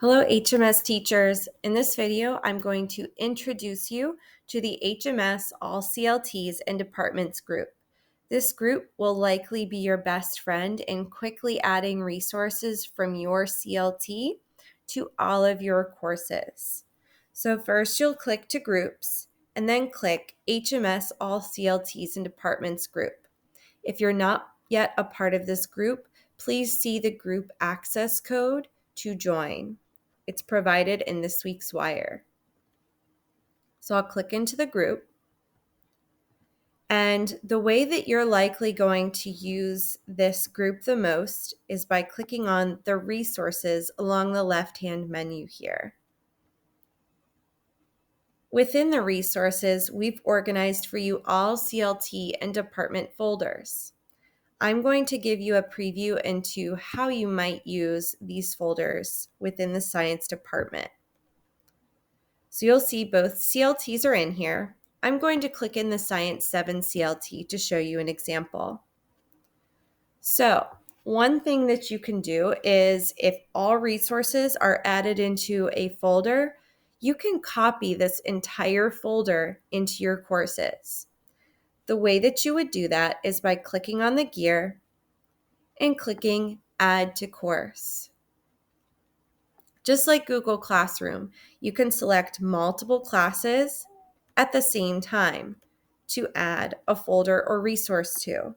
Hello HMS teachers. In this video, I'm going to introduce you to the HMS All CLTs and Departments group. This group will likely be your best friend in quickly adding resources from your CLT to all of your courses. So first you'll click to groups and then click HMS All CLTs and Departments group. If you're not yet a part of this group, please see the group access code to join. It's provided in this week's wire. So I'll click into the group. And the way that you're likely going to use this group the most is by clicking on the resources along the left-hand menu here. Within the resources, we've organized for you all CLT and department folders. I'm going to give you a preview into how you might use these folders within the science department. So you'll see both CLTs are in here. I'm going to click in the Science 7 CLT to show you an example. So one thing that you can do is if all resources are added into a folder, you can copy this entire folder into your courses. The way that you would do that is by clicking on the gear and clicking Add to Course. Just like Google Classroom, you can select multiple classes at the same time to add a folder or resource to.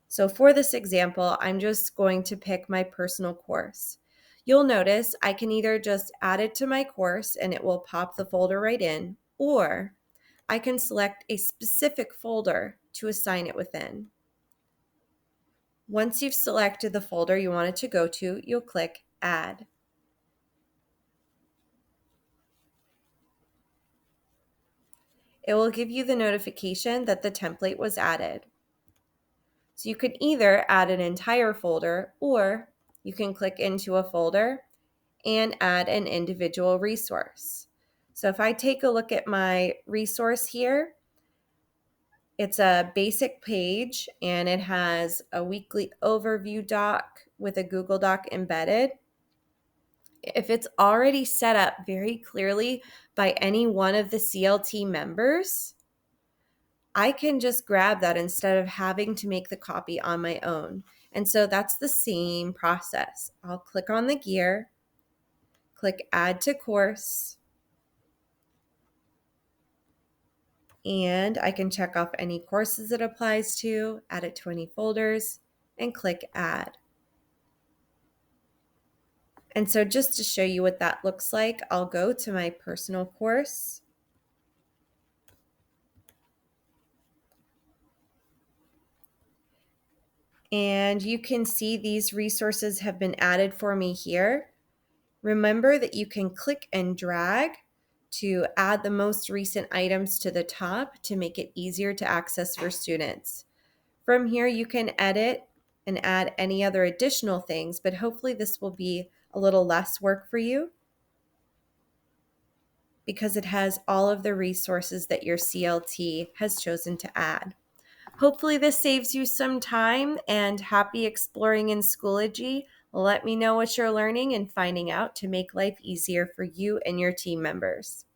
So for this example, I'm just going to pick my personal course. You'll notice I can either just add it to my course and it will pop the folder right in, or I can select a specific folder to assign it within. Once you've selected the folder you want it to go to, you'll click Add. It will give you the notification that the template was added. So you could either add an entire folder, or you can click into a folder and add an individual resource. So if I take a look at my resource here, it's a basic page and it has a weekly overview doc with a Google Doc embedded. If it's already set up very clearly by any one of the CLT members, I can just grab that instead of having to make the copy on my own. And so that's the same process. I'll click on the gear, click Add to Course, and I can check off any courses it applies to, add it to any folders, and click Add. And so just to show you what that looks like, I'll go to my personal course. And you can see these resources have been added for me here. Remember that you can click and drag to add the most recent items to the top to make it easier to access for students. From here, you can edit and add any other additional things, but hopefully this will be a little less work for you because it has all of the resources that your CLT has chosen to add. Hopefully this saves you some time, and happy exploring in Schoology. Let me know what you're learning and finding out to make life easier for you and your team members.